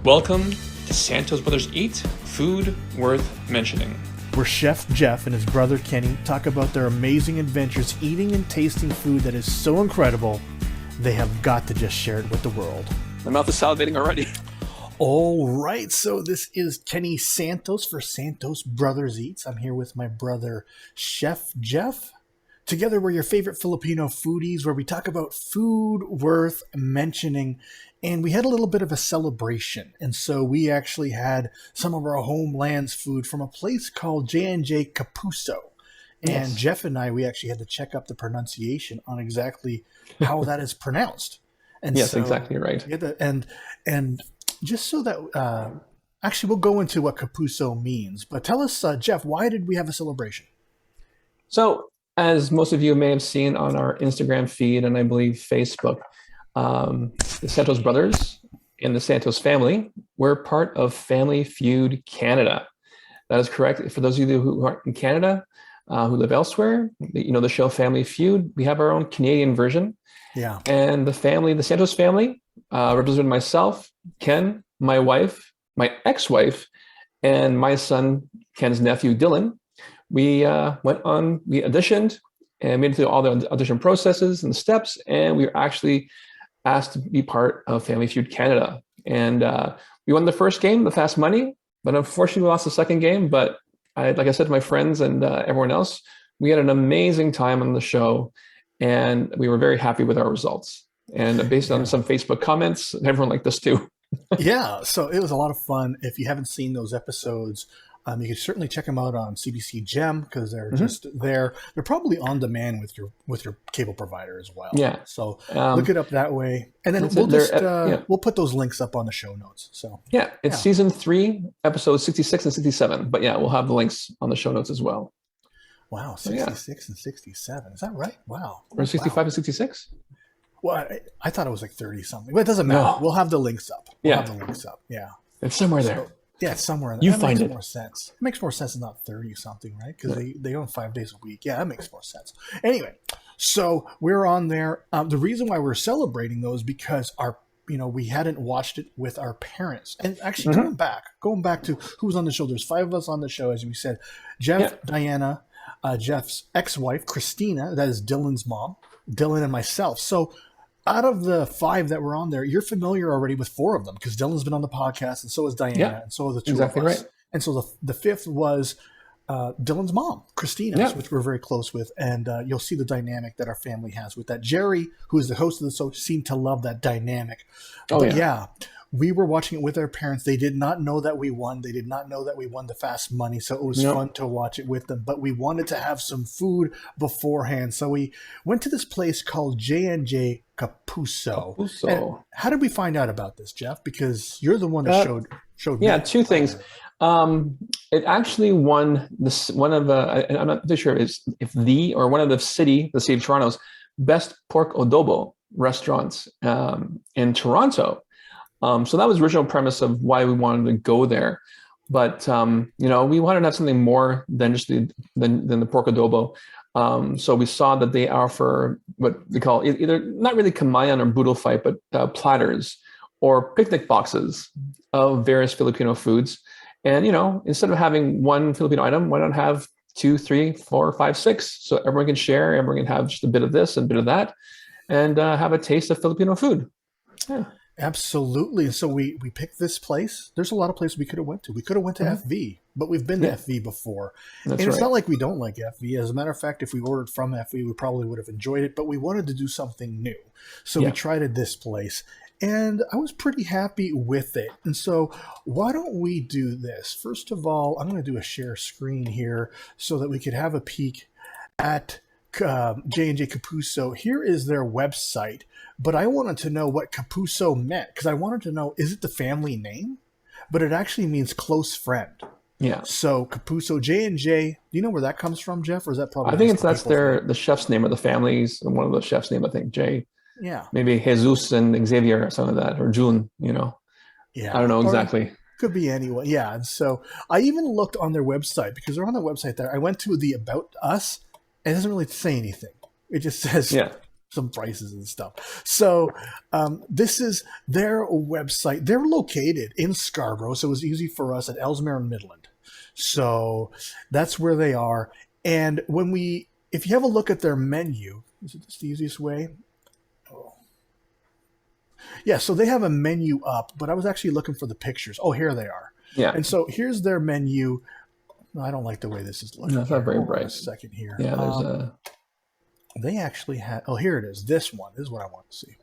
Welcome to Santos Brothers Eat, Food Worth Mentioning. Where Chef Jeff and his brother Kenny talk about their amazing adventures eating and tasting food that is so incredible, they have got to just share it with the world. My mouth is salivating already. All right, so this is Kenny Santos for Santos Brothers Eats. I'm here with my brother Chef Jeff. Together we're your favorite Filipino foodies where we talk about food worth mentioning. And we had a little bit of a celebration. And so we actually had some of our homeland's food from a place called J and J Kapuso. And yes. Jeff and I, we actually had to check up the pronunciation on exactly how that is pronounced. And yes, so exactly right. And just so that, actually we'll go into what Kapuso means. But tell us, Jeff, why did we have a celebration? So, as most of you may have seen on our Instagram feed and I believe Facebook, the Santos brothers and the Santos family, we're part of Family Feud Canada. That is correct. For those of you who aren't in Canada, who live elsewhere, you know the show Family Feud. We have our own Canadian version. Yeah. And the Santos family, represented myself, Ken, my wife, my ex-wife, and my son, Ken's nephew, Dylan. We auditioned and made it through all the audition processes and steps, and we were actually asked to be part of Family Feud Canada. And we won the first game, the Fast Money, but unfortunately we lost the second game. But like I said to my friends and everyone else, we had an amazing time on the show, and we were very happy with our results. And based on some Facebook comments, everyone liked us too. Yeah, so it was a lot of fun. If you haven't seen those episodes, you can certainly check them out on CBC Gem because they're just there. They're probably on demand with your cable provider as well. Yeah. So look it up that way, and then we'll put those links up on the show notes. So it's season 3, episodes 66 and 67. But we'll have the links on the show notes as well. Wow, 66 and 67. Is that right? Wow. Or 65 and 66? Well, I thought it was like 30 something, but it doesn't matter. No. We'll have the links up. Yeah. It's somewhere there. Yeah, somewhere in there. You that find makes it. More sense. It makes more sense than not 30 something, right? Because they own 5 days a week. Yeah, that makes more sense. Anyway, so we're on there. The reason why we're celebrating those is because we hadn't watched it with our parents. And actually going back to who was on the show, there's 5 of us on the show, as we said. Jeff, Diana, Jeff's ex-wife, Christina, that is Dylan's mom, Dylan and myself. So out of the 5 that were on there, you're familiar already with 4 of them because Dylan's been on the podcast, and so is Diana, and so are the 2 of us. Right. And so the 5th was Dylan's mom, Christina, which we're very close with, and you'll see the dynamic that our family has with that. Jerry, who is the host of the show, seemed to love that dynamic. We were watching it with our parents. They did not know that we won. They did not know that we won the Fast Money, so it was fun to watch it with them. But we wanted to have some food beforehand, so we went to this place called J and J Kapuso. And how did we find out about this, Jeff? Because you're the one that showed me. Yeah, 2 things. It actually won one of I'm not too sure if one of the city of Toronto's best pork adobo restaurants in Toronto. So that was the original premise of why we wanted to go there. But, we wanted to have something more than just than the pork adobo. So we saw that they offer what they call either not really kamayan or boodle fight, but platters or picnic boxes of various Filipino foods. And, instead of having one Filipino item, why not have 2, 3, 4, 5, 6? So everyone can share, everyone can have just a bit of this and a bit of that and have a taste of Filipino food. Yeah. Absolutely. So we picked this place. There's a lot of places we could have went to. We could have went to FV, but we've been to FV before. It's not like we don't like FV. As a matter of fact, if we ordered from FV, we probably would have enjoyed it, but we wanted to do something new. So we tried it this place, and I was pretty happy with it. And so why don't we do this? First of all, I'm going to do a share screen here so that we could have a peek at J and J Kapuso. Here is their website, but I wanted to know what Kapuso meant because I wanted to know, is it the family name? But it actually means close friend. Yeah. So Kapuso, J and J. Do you know where that comes from, Jeff? Or is that probably? I think that's the chef's name of the families, and one of the chefs' name, I think, J. Yeah. Maybe Jesus and Xavier or something like that, or June. Yeah. I don't know exactly. Could be anyone. Yeah. And so I even looked on their website because they're on their website there. I went to the About Us. It doesn't really say anything. It just says some prices and stuff. So this is their website. They're located in Scarborough, so it was easy for us at Ellesmere and Midland. So that's where they are. And if you have a look at their menu, is it just the easiest way? Oh. Yeah, so they have a menu up, but I was actually looking for the pictures. Oh, here they are. Yeah. And so here's their menu. I don't like the way this is looking. No, it's not very bright. A second here. Yeah, there's They actually had. Oh, here it is. This one. This is what I want to see.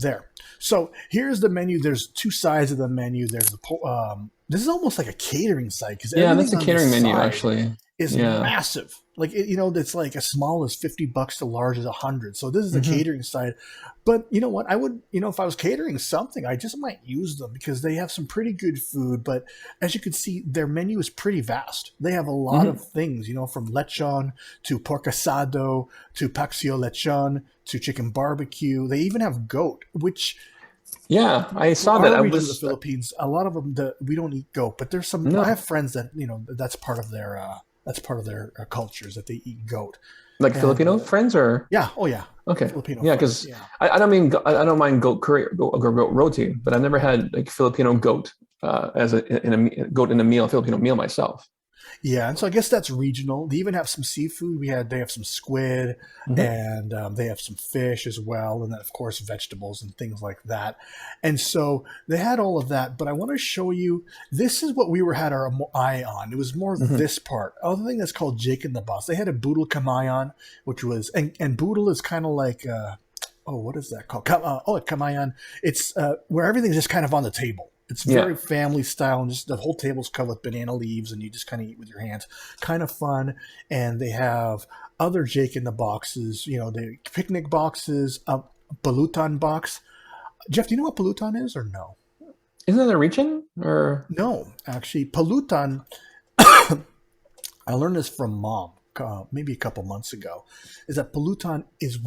There. So here's the menu. There's two sides of the menu. There's the. This is almost like a catering site because that's a catering menu actually. Is massive. Like it's like as small as $50 to large as 100. So this is the catering side. But you know what? I would, if I was catering something, I just might use them because they have some pretty good food. But as you can see, their menu is pretty vast. They have a lot of things, from lechon to pork asado to paksiw lechon to chicken barbecue. They even have goat, which I saw that. I was the Philippines. A lot of them we don't eat goat, but there's some. I have friends that that's part of their. That's part of their cultures that they eat goat. Like Filipino friends, or oh yeah, okay, Filipino. Yeah, because I don't mind goat curry or goat roti, but I've never had like Filipino goat goat in a meal, Filipino meal myself. Yeah, and so I guess that's regional. They even have some seafood. They have some squid, and they have some fish as well, and then of course vegetables and things like that. And so they had all of that. But I want to show you. This is what we had our eye on. It was more this part. Other thing that's called Jake and the Boss. They had a boodle kamayan, which was and boodle is kind of like what is that called? A kamayan. It's where everything's just kind of on the table. It's very family style, and just the whole table's covered with banana leaves, and you just kind of eat with your hands. Kind of fun. And they have other Jake in the boxes, the picnic boxes, a balutan box. Jeff, do you know what balutan is or no? Isn't that a region or no? Actually, balutan. I learned this from Mom. Maybe a couple months ago, is that balutan is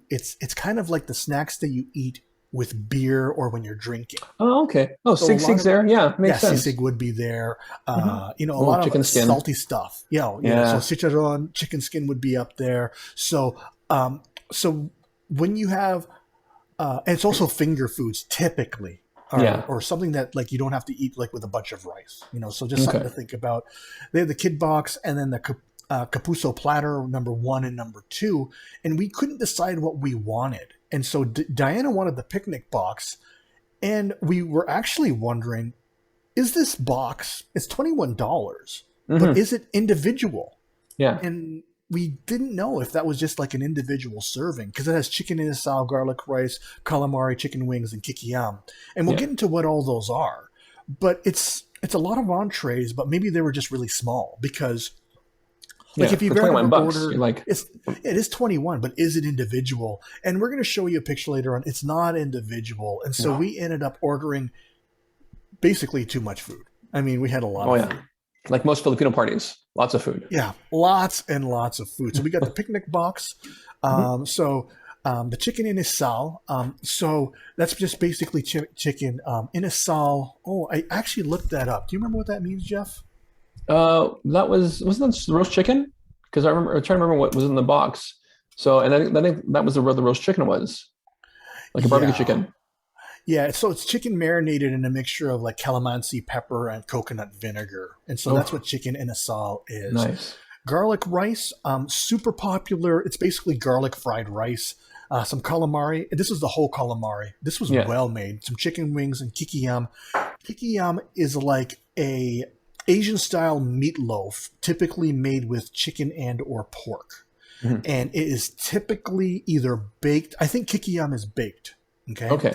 it's kind of like the snacks that you eat with beer or when you're drinking. Oh, okay. Oh, so sig's there. Yeah, makes sense. Sisig would be there. A lot chicken of skin. Salty stuff. So chicharron, chicken skin would be up there. So, when you have, and it's also finger foods typically. Or something that like you don't have to eat like with a bunch of rice. So just something to think about. They have the kid box and then the Kapuso platter number 1 and number 2, and we couldn't decide what we wanted. And so Diana wanted the picnic box, and we were actually wondering, is this box, it's $21, but is it individual? Yeah. And we didn't know if that was just like an individual serving, because it has chicken in a sal, garlic rice, calamari, chicken wings, and kikiam. And we'll get into what all those are. But it's a lot of entrees, but maybe they were just really small, because if you've ever ordered, it is 21, but is it individual? And we're going to show you a picture later on. It's not individual. And so we ended up ordering basically too much food. I mean, we had a lot of food. Like most Filipino parties, lots of food. Yeah, lots and lots of food. So we got the picnic box. The chicken in a sal. So that's just basically chicken in a sal. Oh, I actually looked that up. Do you remember what that means, Jeff? Wasn't that roast chicken? Because I'm trying to remember what was in the box. So, and I think that was where the roast chicken was, like a barbecue chicken. Yeah, so it's chicken marinated in a mixture of like calamansi pepper and coconut vinegar, and so that's what chicken in a sal is. Nice. Garlic rice, super popular. It's basically garlic fried rice. Some calamari. This is the whole calamari. This was well made. Some chicken wings and kikiam. Kikiam is like a Asian style meatloaf, typically made with chicken and or pork. And it is typically either baked. I think kikiam is baked. Okay.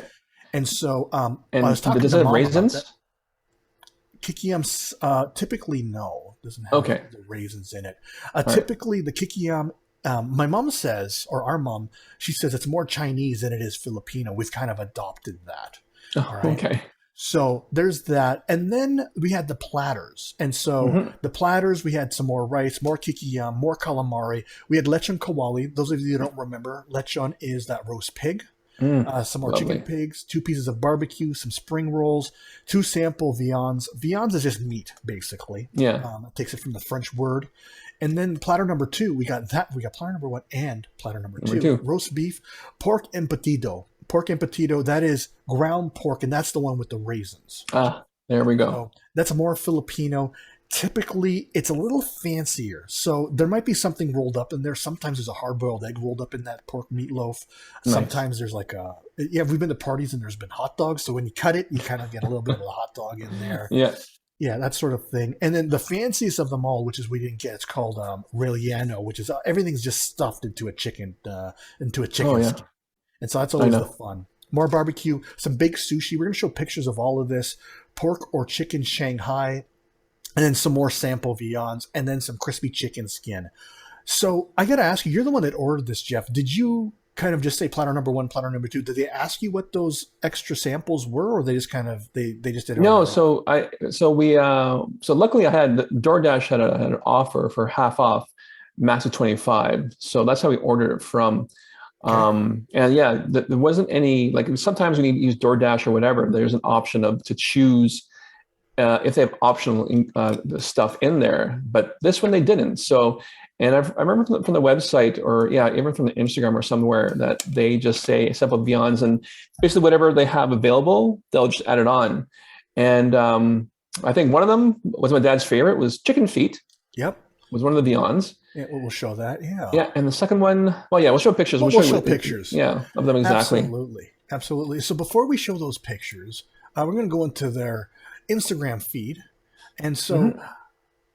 And so I was talking does to it have Mom raisins? about that. Kikiam typically no, doesn't have the raisins in it. Typically the kikiam, my mom says, or our mom, she says it's more Chinese than it is Filipino. We've kind of adopted that. All right? Okay. So there's that. And then we had the platters. And so the platters, we had some more rice, more kikiam, more calamari. We had lechon kawali. Those of you who don't remember, lechon is that roast pig. some more chicken Lovely. pigs, 2 pieces of barbecue, some spring rolls, 2 sample viands. Viands is just meat, basically. Yeah. It takes it from the French word. And then platter number 2, we got that. We got platter number 1 and platter number Number 2. two. Roast beef, pork empatido. Pork empatido, that is ground pork, and that's the one with the raisins. Ah, there we go. So that's more Filipino. Typically, it's a little fancier. So there might be something rolled up in there. Sometimes there's a hard-boiled egg rolled up in that pork meatloaf. Nice. Sometimes there's like a yeah. We've been to parties and there's been hot dogs. So when you cut it, you kind of get a little bit of a hot dog in there. Yeah. Yeah, that sort of thing. And then the fanciest of them all, which is we didn't get, it's called relleno, which is everything's just stuffed into a chicken Oh yeah. skin. And so that's I always the know. fun. More barbecue, some baked sushi. We're going to show pictures of all of this. Pork or chicken Shanghai, and then some more sample viands, and then some crispy chicken skin. So I got to ask you, you're the one that ordered this, Jeff. Did you kind of just say platter number 1, platter number 2? Did they ask you what those extra samples were, or they just kind of they just did it? No, so luckily I had DoorDash had an offer for half off, max of 25. So that's how we ordered it from. Okay. And yeah, there wasn't any, like sometimes when you use DoorDash or whatever, there's an option to choose if they have optional stuff in there, but this one they didn't. So, and I remember from the website, or yeah, even from the Instagram or somewhere, that they just say sample viands, and basically whatever they have available, they'll just add it on. And I think one of them was my dad's favorite, was chicken feet, Yep. was one of the viands. Yeah, we'll show that. Yeah. Yeah, and the second one, well, yeah, we'll show pictures. We'll show show you, pictures. yeah, of them exactly. Absolutely. Absolutely. So before we show those pictures, we're going to go into their Instagram feed. And so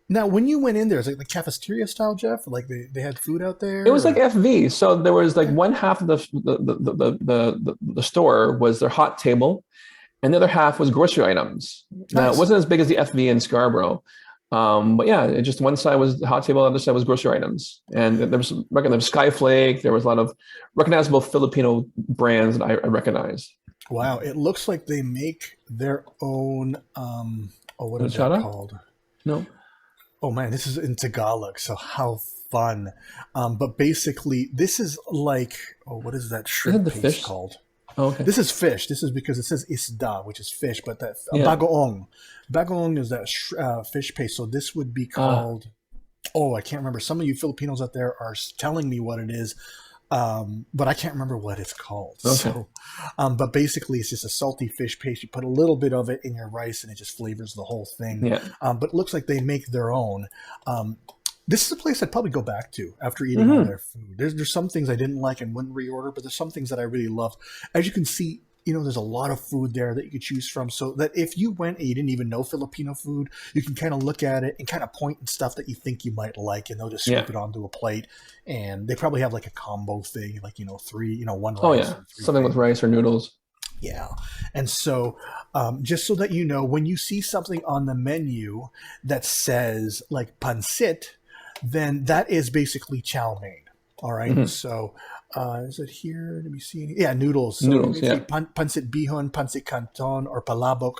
now when you went in there, is it like the cafeteria style, Jeff? Like they had food out there? It was like FV. So there was like one half of the store was their hot table, and the other half was grocery items. Now Nice. it wasn't as big as the FV in Scarborough, but yeah, it just one side was the hot table, the other side was grocery items, and there was Skyflake. There was a lot of recognizable Filipino brands that I recognize. Wow. It looks like they make their own, what is that Chata? called? No. Oh man, this is in Tagalog, so how fun. But basically, this is like, what is that shrimp the paste fish? called? Oh, okay. This is fish. This is because it says isda, which is fish, but that Yeah. bagoong. Bagoong is that fish paste. So this would be called, I can't remember. Some of you Filipinos out there are telling me what it is, but I can't remember what it's called. Okay. So, but basically, it's just a salty fish paste. You put a little bit of it in your rice, and it just flavors the whole thing. Yeah. But it looks like they make their own. This is a place I'd probably go back to after eating all their food. There's some things I didn't like and wouldn't reorder, but there's some things that I really loved. As you can see, there's a lot of food there that you could choose from. So that if you went and you didn't even know Filipino food, you can kind of look at it and kind of point and stuff that you think you might like, and they'll just scoop it onto a plate. And they probably have like a combo thing, like three, one rice. Oh yeah, something with rice or noodles. Yeah. And so just so that you know, when you see something on the menu that says like pancit, then that is basically chow mein. All right. So is it here? Let me see. Yeah, noodles. So Noodles, yeah. Pancit bihon, pancit canton, or palabok.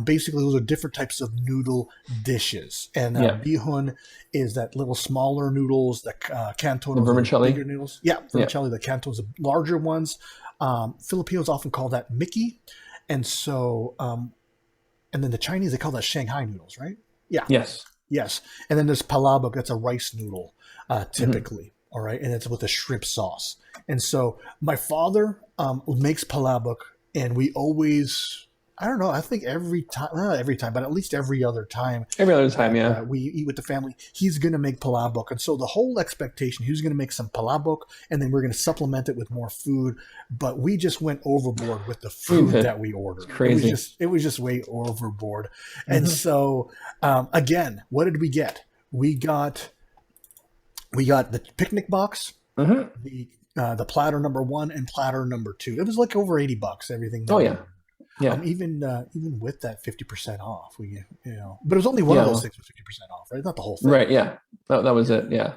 Basically, those are different types of noodle dishes. And bihon is that little smaller noodles. The canton, the vermicelli. Bigger noodles. Yeah, vermicelli. The canton's the larger ones. Filipinos often call that Mickey. And so, and then the Chinese, they call that Shanghai noodles, right? Yeah. Yes. And then there's palabok. That's a rice noodle, typically. All right. And it's with a shrimp sauce. And so my father makes palabok, and we always, I don't know, I think every time, not every time, but at least every other time. Every other time, yeah. We eat with the family, he's going to make palabok. And so the whole expectation, he was going to make some palabok, and then we're going to supplement it with more food. But we just went overboard with the food that we ordered. It's crazy. It was just way overboard. And so, again, what did we get? We got the picnic box, the platter number 1 and platter number 2. It was like over $80, everything. Oh yeah. Yeah. Even with that 50% off, but it was only one of those things with 50% off, right? Not the whole thing. Right. Yeah. That was it. Yeah.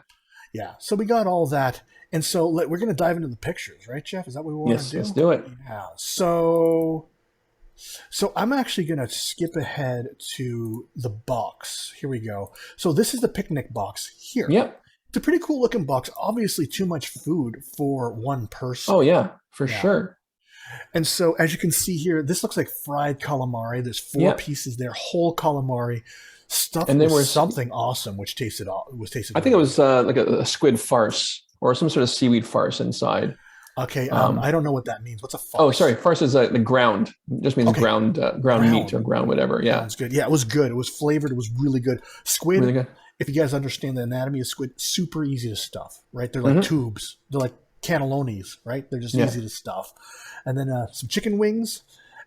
Yeah. So we got all that. And so we're going to dive into the pictures, right, Jeff? Is that what we want to do? Yes, let's do it. Yeah. So I'm actually going to skip ahead to the box. Here we go. So this is the picnic box here. Yep. It's a pretty cool looking box. Obviously too much food for one person. Oh yeah, for sure. And so, as you can see here, this looks like fried calamari. There's four Yeah. pieces there, whole calamari, stuffed And there with was, something awesome, which tasted I think it really was like a squid farce or some sort of seaweed farce inside. good. Okay, Um, I don't know what that means. What's a oh, sorry, farce? farce is the ground. It just means Okay, ground meat or ground. ground whatever. Yeah, Sounds good. Yeah, it was good. It was flavored. It was really good. really Squid, good. if you guys understand the anatomy of squid, super easy to stuff, right? They're like Hmm. tubes. They're like cannellonis, right? They're just Yeah. easy to stuff. And then some chicken wings.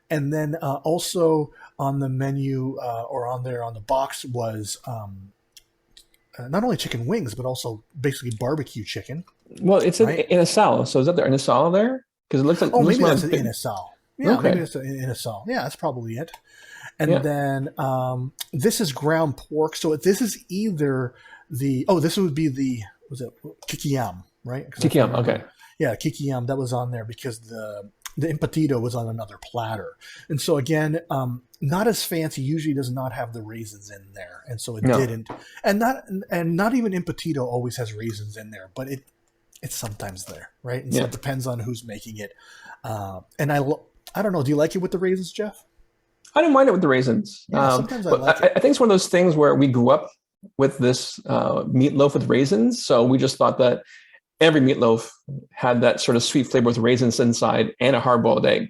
And then also on the menu or on there on the box was not only chicken wings, but also basically barbecue chicken, Well, it's right? in a salad. So is that there in a salad there? Because it looks like it Oh, looks maybe more that's like in big. a sal. Yeah, maybe Okay. that's in a sal. Yeah, that's probably it. And Yeah. then this is ground pork. So this is either this would be was it kikiyam, right? Because if I Tikiyam. remember, Okay. yeah, kikiyam that was on there because the impatito was on another platter. And so again, not as fancy. Usually does not have the raisins in there, and so it No. didn't. And not even impatito always has raisins in there, but it's sometimes there, right? And so Yeah. it depends on who's making it. And I don't know. Do you like it with the raisins, Jeff? I don't mind it with the raisins. Yeah, sometimes I But like I it. think it's one of those things where we grew up with this meatloaf with raisins. So we just thought that every meatloaf had that sort of sweet flavor with raisins inside and a hard-boiled egg.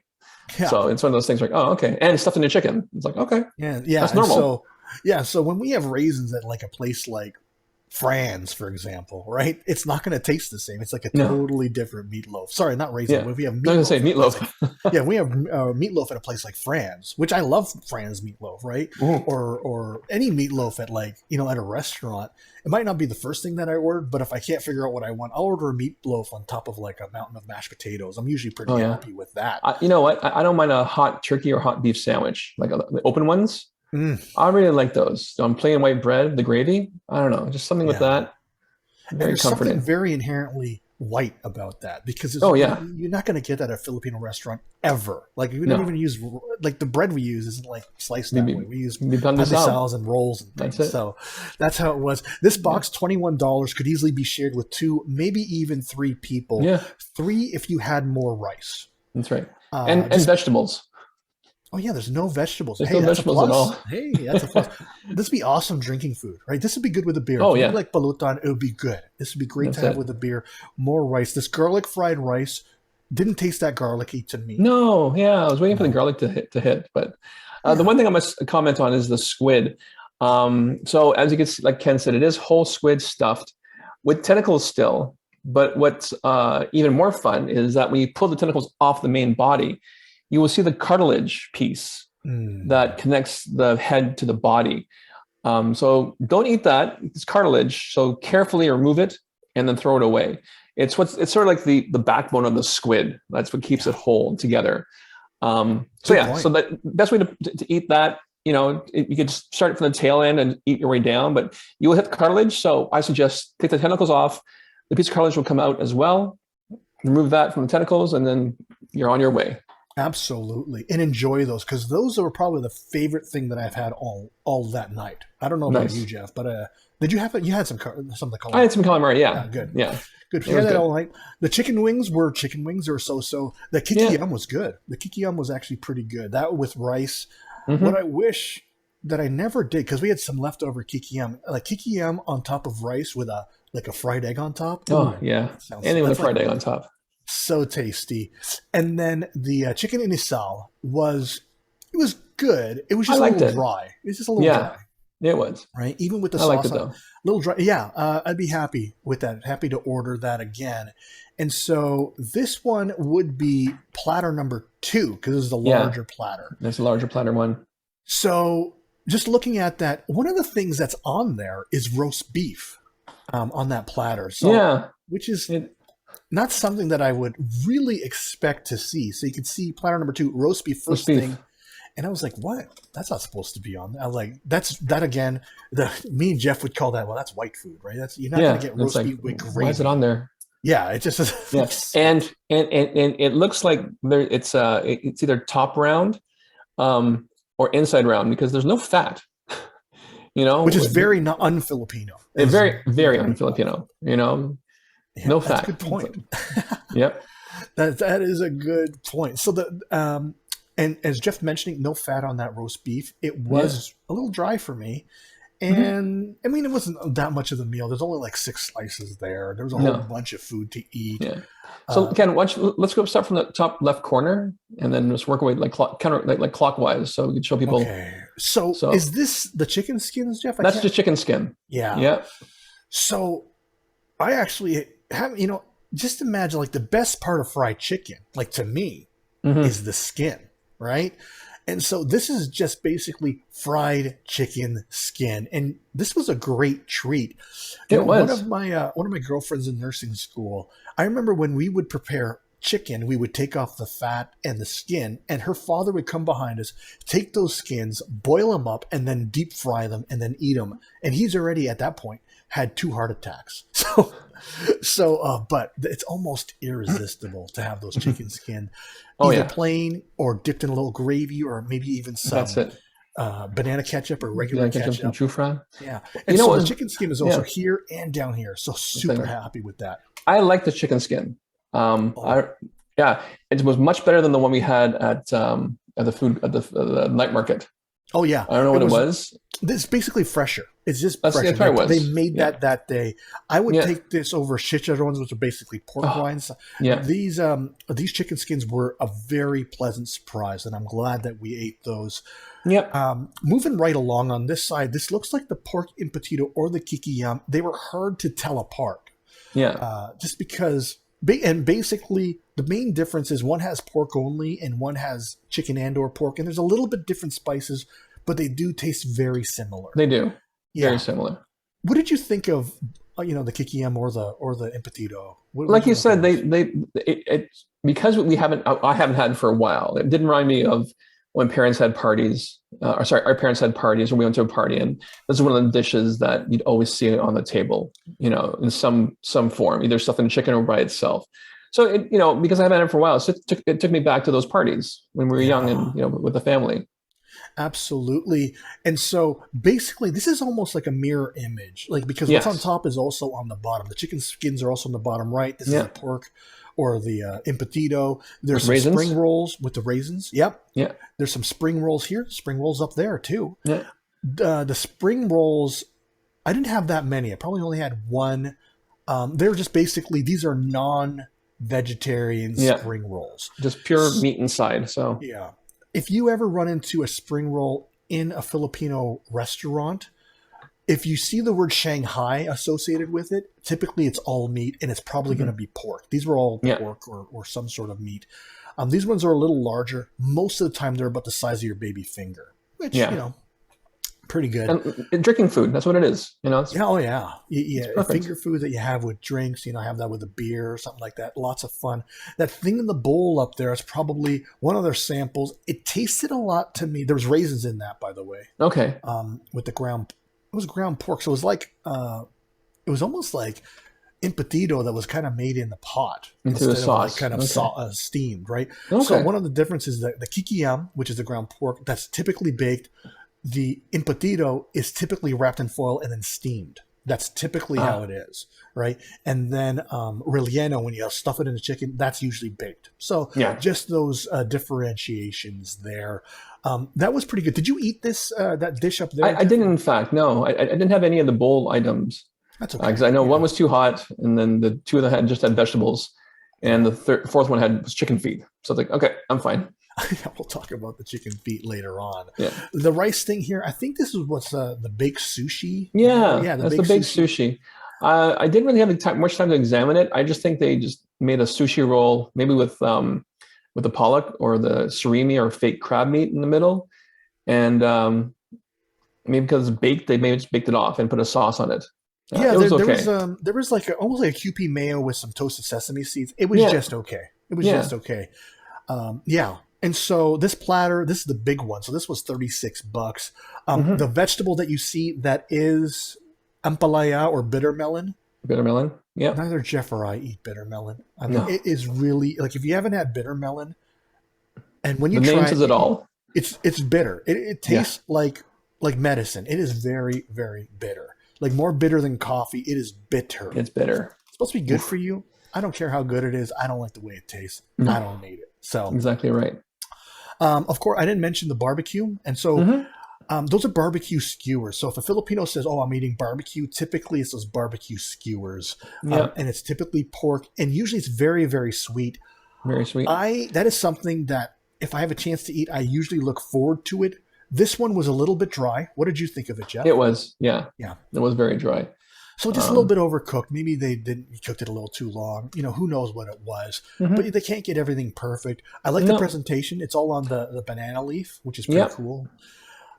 Yeah, So it's one of those things like, oh, okay. And stuffed in a chicken. It's like, okay, yeah. that's And normal. so when we have raisins at like a place like Fran's, for example, right? It's not going to taste the same. It's like a No. totally different meatloaf. Sorry, not raisin. Yeah. When we have I was going to say meatloaf, meatloaf. yeah, we have meatloaf at a place like Fran's, which I love Fran's meatloaf, right? Mhm. Or any meatloaf at at a restaurant. It might not be the first thing that I ordered, but if I can't figure out what I want, I'll order a meatloaf on top of like a mountain of mashed potatoes. I'm usually pretty Oh, yeah. happy with that. You know what? I don't mind a hot turkey or hot beef sandwich, like the open ones. Mm, I really like those. On plain white bread, the gravy. I don't know, just something with yeah. that. And Very there's something comforting. very inherently white about that because Oh yeah, you're not going to get that at a Filipino restaurant ever. Like we don't no, even use like the bread we use isn't like sliced that way. We use maybe pandesal. pandesals and rolls and That's things. it. So that's how it was. This box, $21, could easily be shared with two, maybe even three people. Yeah, Three if you had more rice. that's right. And Just vegetables. Oh yeah, there's no vegetables. There's Hey, no that's a vegetables at plus. all. Hey, that's a plus. This would be awesome drinking food, right? This would be good with a beer. Oh If you yeah, like balutan, it would be good. This would be great that's to have it. with a beer. More rice. This garlic fried rice didn't taste that garlicky to me. No, yeah, I was waiting for the No. garlic to hit, but the Yeah. one thing I must comment on is the squid. So as you can see, like Ken said, it is whole squid stuffed with tentacles still. But what's even more fun is that when you pull the tentacles off the main body, you will see the cartilage piece Mm. that connects the head to the body. So don't eat that. It's cartilage. So carefully remove it and then throw it away. It's sort of like the backbone of the squid. That's what keeps it whole together. So Good yeah, point. so the best way to eat that, you could start from the tail end and eat your way down, but you will hit the cartilage. So I suggest take the tentacles off. The piece of cartilage will come out as well. Remove that from the tentacles, and then you're on your way. Absolutely, and enjoy those because those are probably the favorite thing that I've had all that night. I don't know about Nice. you, Jeff, but did you have it? You had some of the I had some calamari. Yeah, Yeah, good. yeah. Good. It You was had that good. all night. The chicken wings were chicken wings or so. The kikiyam was good. The kikiyam was actually pretty good. That with rice. Mm-hmm. What I wish that I never did because we had some leftover kikiyam, like kikiyam on top of rice with a fried egg on top. Oh Ooh, yeah, sounds anything with a that's fried like egg on top. so tasty. And then the chicken inisal was good. It was I just a liked little it. dry. It's just a little Yeah, dry, it was. right? Even with the I liked sauce it on it. though. Little dry. Yeah, I'd be happy with that. Happy to order that again. And so this one would be platter number 2 because this is the Yeah. larger platter. There's a larger platter one. So just looking at that, one of the things that's on there is roast beef on that platter. So Yeah, which is it, not something that I would really expect to see. So you can see platter number 2, roast beef roast first beef. thing. And I was like, what? That's not supposed to be on there. I was like, that again, me and Jeff would call that, well, that's white food, right? You're not Yeah, going to get it's roast like, beef with why is it gravy. on there? Yeah, it just Yeah, and it looks like it's either top round, or inside round because there's no fat. which is very not un-Filipino. very very un-Filipino. Yeah, No that's fat. a good point. Yep. That is a good point. So and as Jeff mentioning, no fat on that roast beef. It Yeah. was a little dry for me. Hmm. And I mean, it wasn't that much of the meal. There's only like 6 slices there. There was a whole No. bunch of food to eat. Yeah. So Uh, Ken, watch. Let's go start from the top left corner, and then just work away like counter like clockwise, so we can show people. okay. So So is this the chicken skins, Jeff? I that's can't. just chicken skin. Yeah. Yeah. So I actually have, just imagine like the best part of fried chicken, like to me, Hmm. is the skin, right? And so this is just basically fried chicken skin, and this was a great treat. It was. One of my girlfriends in nursing school, I remember when we would prepare chicken, we would take off the fat and the skin, and her father would come behind us, take those skins, boil them up, and then deep fry them, and then eat them. And he's already at that point had 2 heart attacks. But it's almost irresistible to have those chicken skin, Oh either yeah. plain or dipped in a little gravy, or maybe even That's some it. banana ketchup or regular Yeah, ketchup and ketchup. true fry. Yeah, You and know so what the was, chicken skin is also yeah. here and down here. So super happy with that. I like the chicken skin. Oh, Yeah, it was much better than the one we had at the night market. oh yeah, I don't know it what it was. was. It's basically fresher. It's just That's fresher. probably They was. made Yeah. that day. I would Yeah. take this over chicharrones, which are basically pork Oh, rinds. yeah. These chicken skins were a very pleasant surprise, and I'm glad that we ate those. Yep. Moving right along on this side, this looks like the pork impetito or the kikiyam. They were hard to tell apart, Yeah. just because. And basically, the main difference is one has pork only, and one has chicken and or pork, and there's a little bit different spices, but they do taste very similar. They do. Very Yeah. similar. What did you think of the kikiyam or the impetito? What Like did you you think of said, those? it because I haven't had it for a while. It didn't remind me of when parents had parties. Or sorry, our parents had parties when we went to a party, and this is one of the dishes that you'd always see on the table. In some form, either stuffed in chicken or by itself. So because I haven't had it for a while, so it took me back to those parties when we were young and Yeah. with the family. Absolutely. And so basically, this is almost like a mirror image, like because what's on Yes. top is also on the bottom. The chicken skins are also on the bottom right. This is the Yeah. pork or the impetito. There's With some spring raisins. rolls with the raisins. Yep. Yeah. There's some spring rolls here, spring rolls up there too. Yeah. The spring rolls, I didn't have that many. I probably only had one. They're just basically, these are non-vegetarian Yeah. spring rolls. Just pure meat inside. So Yeah. If you ever run into a spring roll in a Filipino restaurant, if you see the word Shanghai associated with it, typically it's all meat and it's probably going to mhm. be pork. These were all Yeah. pork or some sort of meat. These ones are a little larger. Most of the time, they're about the size of your baby finger, which, Yeah. pretty good. And drinking food. That's what it is. It's, Yeah, oh yeah, it's yeah. perfect. Finger food that you have with drinks, have that with a beer or something like that. Lots of fun. That thing in the bowl up there is probably one of their samples. It tasted a lot to me. There was raisins in that, by the way. Okay. With it was ground pork, so it was like, it was almost like impetito that was kind of made in the pot Into the instead of like sauce. kind of Okay. steamed, right? So Okay. one of the differences is that the kikiyam, which is the ground pork, that's typically baked. The impetito is typically wrapped in foil and then steamed. That's typically how Ah, it is, right? And then relleno, when you stuff it in the chicken, that's usually baked. So yeah. just those differentiations there. That was pretty good. Did you eat this that dish up there, I Jeff? didn't, in fact, no. I didn't have any of the bowl items That's okay. because I know one Yeah. was too hot, and then the two of them just had vegetables, and Yeah. the fourth one was chicken feet. So it's like, okay, I'm fine. We'll talk about the chicken feet later on. Yeah. The rice thing here, I think this is what's the baked sushi. Yeah. Yeah, the That's the baked baked sushi. sushi. I didn't really have much time to examine it. I just think they just made a sushi roll, maybe with the pollock or the surimi or fake crab meat in the middle, and maybe because it's baked, they maybe just baked it off and put a sauce on it. Yeah, It was there was like almost like a QP mayo with some toasted sesame seeds. It was Yeah. just okay. It was Yeah. just okay. Yeah. And so this platter, this is the big one. So this was $36. Hmm. The vegetable that you see that is ampalaya or bitter melon. Bitter melon. Yeah. Neither Jeff or I eat bitter melon. I mean, No. it is really like if you haven't had bitter melon, and when The you name try says it, it all. it's bitter. It Yeah. tastes like medicine. It is very, very bitter. Like more bitter than coffee. It is bitter. It's bitter. It's supposed to be good Oof. for you. I don't care how good it is. I don't like the way it tastes. I No, don't need it. So, exactly right. of course, I didn't mention the barbecue, and so Hmm. those are barbecue skewers. So if a Filipino says, "Oh, I'm eating barbecue," typically it's those barbecue skewers, Yeah, and it's typically pork, and usually it's very, very sweet. very sweet. I That is something that if I have a chance to eat, I usually look forward to it. This one was a little bit dry. What did you think of it, It Jeff? was, yeah, Yeah. it was very dry. So just a little Um, bit overcooked. Maybe they didn't cooked it a little too long. Who knows what it was. But mhm. they can't get everything perfect. I like the No, presentation. It's all on the banana leaf, which is pretty yeah. cool.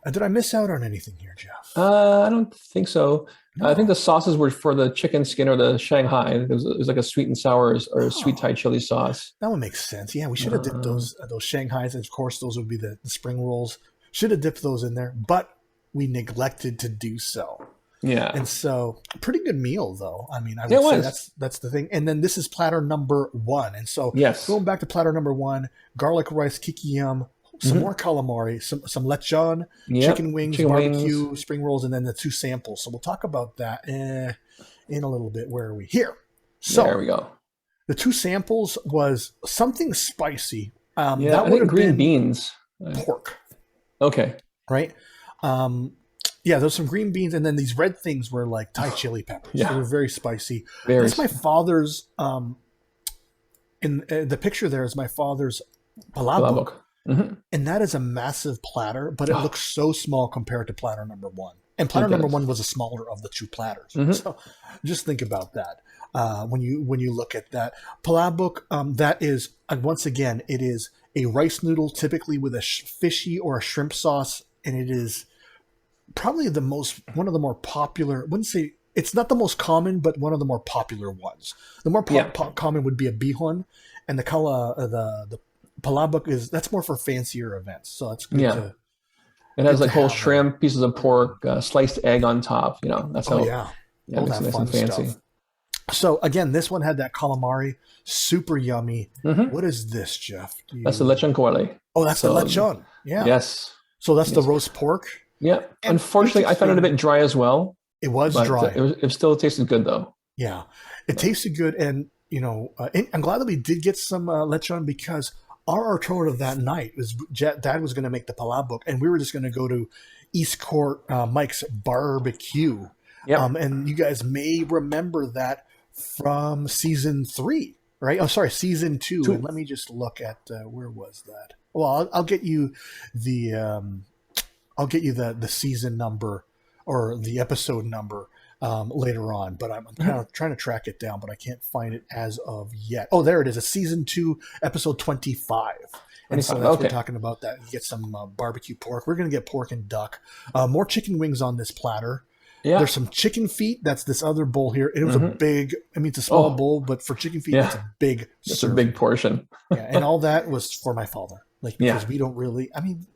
Did I miss out on anything here, Jeff? I don't think so. I think No. the sauces were for the chicken skin or the Shanghai. It was like a sweet and sour or sweet Oh, Thai chili sauce. that one makes sense. Yeah, we should have dipped Uh, those Shanghais, and of course those would be the spring rolls. Should have dipped those in there, but we neglected to do so. yeah, And so, pretty good meal though. I mean, I it would say was. that's the thing. And then this is platter number one. And so, Yes. going back to platter number one, garlic rice kikiyam, some Hmm. more calamari, some lechon, chicken Yep. wings, Chicken wings. barbecue, spring rolls, and then the two samples. So we'll talk about that in a little bit. Where are we here? There So we go. the two samples was something spicy. Yeah, That I would think have green been beans. pork, Okay. right? Um, yeah, there's some green beans, and then these red things were like Thai chili peppers. They Yeah. were very spicy. Very. That's my father's. In the picture, there is my father's palabok, Palabok. Hmm. and that is a massive platter, but it Oh, looks so small compared to platter number one. And platter it number does. one was the smaller of the two platters. Hmm. So just think about that when you look at that palabok. That is once again, it is a rice noodle, typically with a fishy or a shrimp sauce, and it is probably one of the more popular. I wouldn't say it's not the most common, but one of the more popular ones. The more Yeah. common would be a bihon, and the palabok is that's more for fancier events. So it's Yeah. It has good to like whole have there. shrimp, pieces of pork, sliced egg on top. That's Oh how. yeah, Yeah, it all makes it that nice and fun fancy. stuff. So again, this one had that calamari, super yummy. Hmm. What is this, Jeff? That's the lechon kawali. Oh, that's the So lechon. Yeah. yes, So that's the yes. roast pork, Yeah. and Unfortunately, I found it a interesting. bit dry as well, It was but dry. it still tasted good though. Yeah, it So, tasted good, and and I'm glad that we did get some lechon because our alternative that night was Dad was going to make the palabok, and we were just going to go to East Court Mike's barbecue, yep. and you guys may remember that from season three, right? Oh, sorry, season two. And Two. let me just look at where was that? Well, I'll get you the I'll get you the season number or the episode number later on, but I'm kind of trying to track it down, but I can't find it as of yet. Oh, there it is. It's season two, episode 25. And so 25. that's what we're Okay. talking about. That you get some barbecue pork. We're going to get pork and duck. More chicken wings on this platter. Yeah. There's some chicken feet. That's this other bowl here. It was a Hmm. big. I mean, it's a small Oh, bowl, but for chicken feet, that's yeah. a big It's a big serving. portion. Yeah, and all that was for my father. Like Yeah. because we don't really. I mean,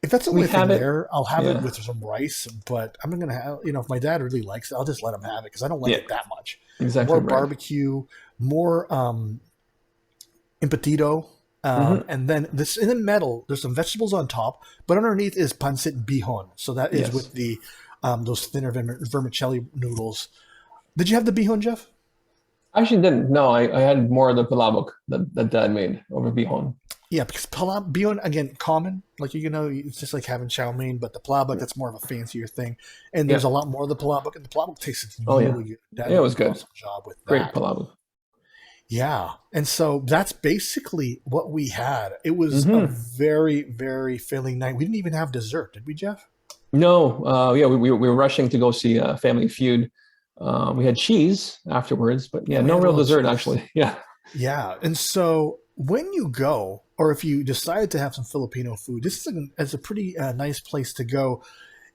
if that's the We only thing have it. there, I'll have it Yeah. with some rice. But I'm not gonna have. If my dad really likes it, I'll just let him have it because I don't like Yeah. it that much. Exactly More right. barbecue, more impetito. Hmm. And then this in the middle, there's some vegetables on top, but underneath is pancit bihon. So that is Yes. with the those thinner vermicelli noodles. Did you have the bihon, Jeff? I actually didn't. No, I had more of the palabok that Dad made over bihon. Yeah, because bihon again common, like it's just like having chow mein, but the palabok that's more of a fancier thing, and there's Yeah. a lot more of the palabok, and the palabok tastes Oh yeah. really good. Dad Yeah, it did was an good. awesome job with Great that. palabok. Yeah, and so that's basically what we had. It was a Hmm. very very filling night. We didn't even have dessert, did we, Jeff? No. Yeah. We were rushing to go see Family Feud. We had cheese afterwards, but Yeah, yeah, we no had a real little dessert cheese. actually. Yeah. Yeah, and so when you go, or if you decide to have some Filipino food, this is a pretty nice place to go.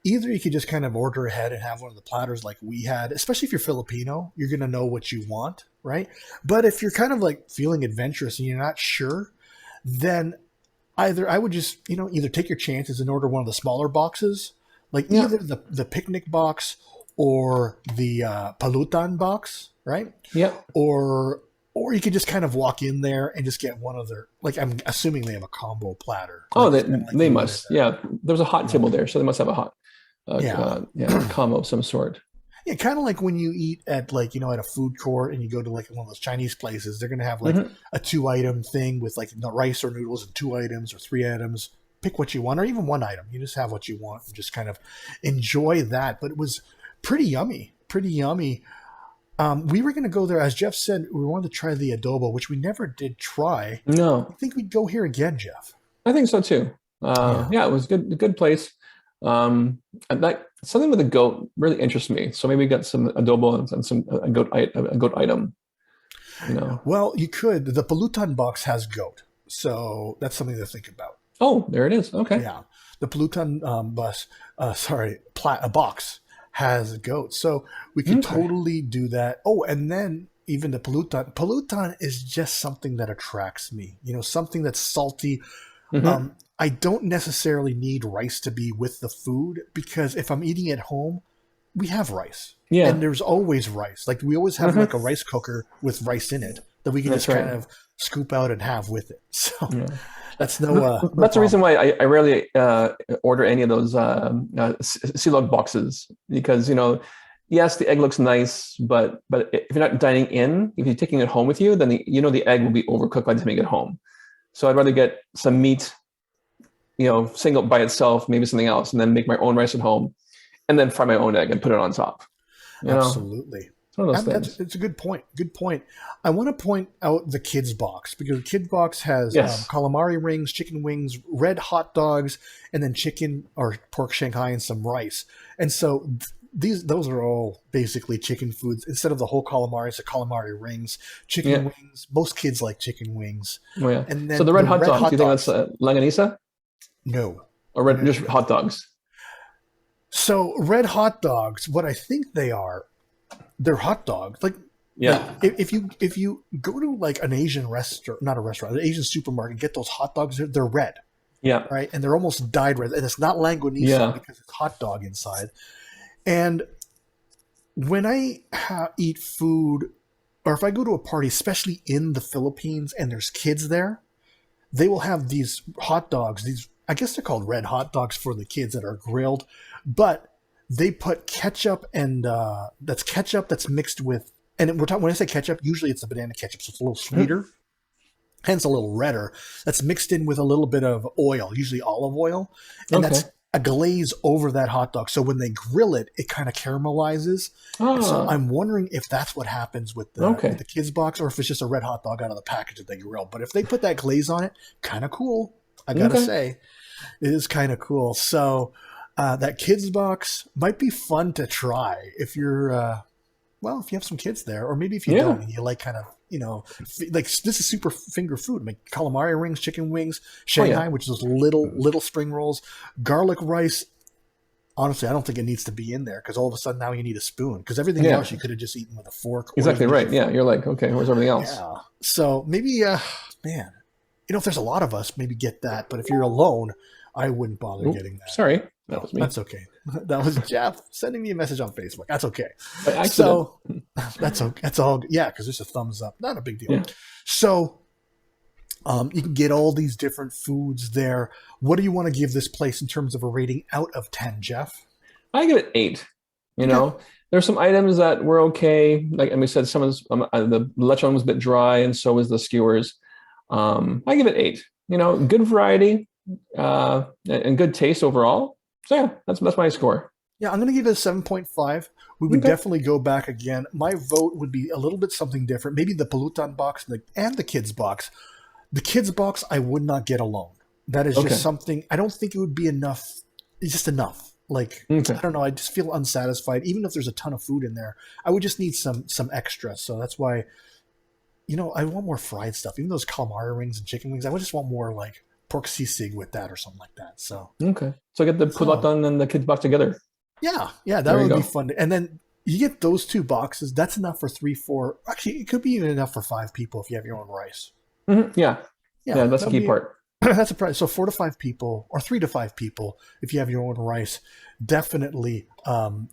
Either you could just kind of order ahead and have one of the platters like we had, especially if you're Filipino, you're going to know what you want, right? But if you're kind of like feeling adventurous and you're not sure, then either I would just, either take your chances and order one of the smaller boxes, like Yeah. either the picnic box or the palutan box, right? Yeah. Or you could just kind of walk in there and just get one of their, like I'm assuming they have a combo platter. Oh, Like, they it's kind of like they you would at must. Yeah. There was a hot yeah. table there, so they must have a hot Yeah. yeah, combo of some sort. Yeah, kind of like when you eat at like at a food court and you go to like one of those Chinese places, they're gonna have like Hmm. a 2 item thing with like rice or noodles and 2 items or 3 items. Pick what you want, or even 1 item. You just have what you want and just kind of enjoy that. But it was pretty yummy, pretty yummy. We were gonna go there, as Jeff said. We wanted to try the adobo, which we never did try. I No, think we'd go here again, Jeff. I think so too. Yeah. Yeah, it was good, a good place. And that something with a goat really interests me. So maybe we got some adobo and some a goat item. You know. Well, you could. The Pelutan box has goat, so that's something to think about. Oh, there it is. Okay. Yeah, the Pelutan box has goat, so we could Okay. totally do that. Oh, and then even the Pelutan. Pelutan is just something that attracts me. Something that's salty. Hmm. I don't necessarily need rice to be with the food because if I'm eating at home, we have rice. Yeah. And there's always rice. Like we always have like a Hmm. rice cooker with rice in it that we can That's just kind right. of scoop out and have with it. So Yeah. that's no That's the reason problem. why I rarely order any of those Log boxes because yes, the egg looks nice, but if you're not dining in, if you're taking it home with you, then the egg will be overcooked by the time you get home. So I'd rather get some meat, single by itself, maybe something else, and then make my own rice at home, and then fry my own egg and put it on top. Absolutely. It's one of those That's things. it's a good point. Good point. I want to point out the kids box because the kids box has Yes. calamari rings, chicken wings, red hot dogs, and then chicken or pork Shanghai and some rice. And so those are all basically chicken foods. Instead of the whole calamari, it's the calamari rings, chicken Yeah. wings. Most kids like chicken wings, Oh yeah. and So then the the red hot red dogs, do hot you think that's dogs. Langanisa No, or no, just no. hot dogs? So red hot dogs, what I think they are, they're hot dogs. Like Yeah. if you go to like an Asian restaurant, not a restaurant, an Asian supermarket, get those hot dogs. They're red, Yeah. right? And they're almost dyed red, and it's not languinisa Yeah. because it's hot dog inside. And when I eat food, or if I go to a party, especially in the Philippines, and there's kids there, they will have these hot dogs. These, I guess they're called red hot dogs for the kids that are grilled, but they put ketchup and that's ketchup that's mixed with. And we're talking when I say ketchup, usually it's the banana ketchup, so it's a little Mhm. sweeter, hence a little redder. That's mixed in with a little bit of oil, usually olive oil, and Okay. that's a glaze over that hot dog. So when they grill it, it kind of caramelizes. And so Ah. I'm wondering if that's what happens with the Okay. kids box, or if it's just a red hot dog out of the package that they grill. But if they put that glaze on it, kind of cool. I gotta Okay. say, it is kind of cool. So that kids box might be fun to try if you're if you have some kids there, or maybe if you don't Yeah. and you like kind of like this is super finger food. Like calamari rings, chicken wings, Oh yeah. Shanghai, which is those little spring rolls, garlic rice. Honestly, I don't think it needs to be in there because all of a sudden now you need a spoon because everything Yeah. else you could have just eaten with a fork or Exactly even just right. a Yeah. fork. You're like, okay, where's everything else? Yeah. So maybe, man, if there's a lot of us, maybe get that. But if you're alone, I wouldn't bother Oop, getting that. sorry, that No, was me that's okay. That was Jeff sending me a message on Facebook. That's okay. by accident. So that's okay. That's all. Yeah, because there's a thumbs up. Not a big deal. Yeah. So you can get all these different foods there. What do you want to give this place in terms of a rating out of 10, Jeff? I give it 8. You Okay. know, there's some items that were okay. Like, and we said, some of the lechon was a bit dry, and so was the skewers. I give it 8. Good variety, and good taste overall. So yeah, that's my score. Yeah, I'm going to give it a 7.5. We would Okay. definitely go back again. My vote would be a little bit something different. Maybe the Pelutan box and the kids box. The kids box, I would not get alone. That is Okay. just something, I don't think it would be enough. It's just enough. Like, Okay. I don't know. I just feel unsatisfied. Even if there's a ton of food in there, I would just need some extra. So that's why, I want more fried stuff. Even those calamari rings and chicken wings, I would just want more like pork sisig with that or something like that. So, Okay. So get the so pulatan and the kids box together. yeah, that There you would be go. fun. And then you get those two boxes. That's enough for 3, 4. Actually, it could be even enough for 5 people if you have your own rice. Yeah. Yeah, Yeah. That's that the would key be part. that's a price. So 4 to 5 people, or 3 to 5 people, if you have your own rice, definitely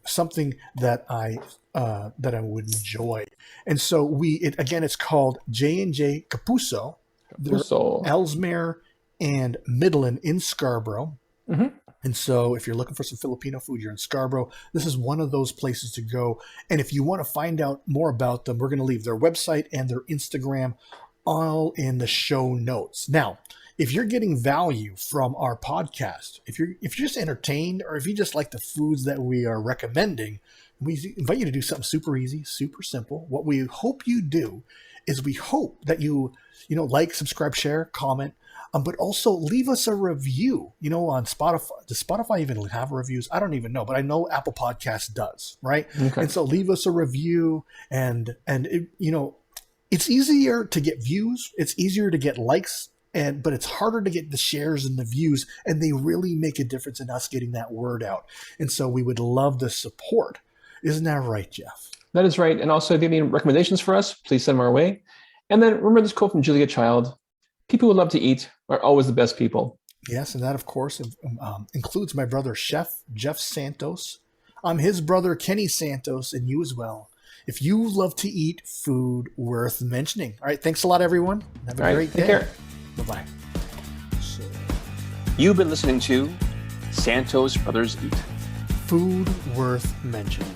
something that I would enjoy. And so again, it's called J and J Kapuso. They're So. Ellesmere and Midland in Scarborough. Mhm. And so if you're looking for some Filipino food, you're in Scarborough, this is one of those places to go. And if you want to find out more about them, we're going to leave their website and their Instagram all in the show notes. Now, if you're getting value from our podcast, if you're just entertained, or if you just like the foods that we are recommending, we invite you to do something super easy, super simple. What we hope you do is we hope that you like, subscribe, share, comment, but also leave us a review, on Spotify. Does Spotify even have reviews? I don't even know, but I know Apple Podcasts does, right? Okay. And so leave us a review, and it, it's easier to get views. It's easier to get likes, but it's harder to get the shares and the views, and they really make a difference in us getting that word out. And so we would love the support. Isn't that right, Jeff? That is right. And also, if you have any recommendations for us, please send them our way. And then remember this quote from Julia Child: people who love to eat are always the best people. Yes, and that, of course, includes my brother, Chef Jeff Santos. I'm his brother, Kenny Santos, and you as well. If you love to eat, food worth mentioning. All right, thanks a lot, everyone. Have a great day. Take care. Bye-bye. You've been listening to Santos Brothers Eat. Food worth mentioning.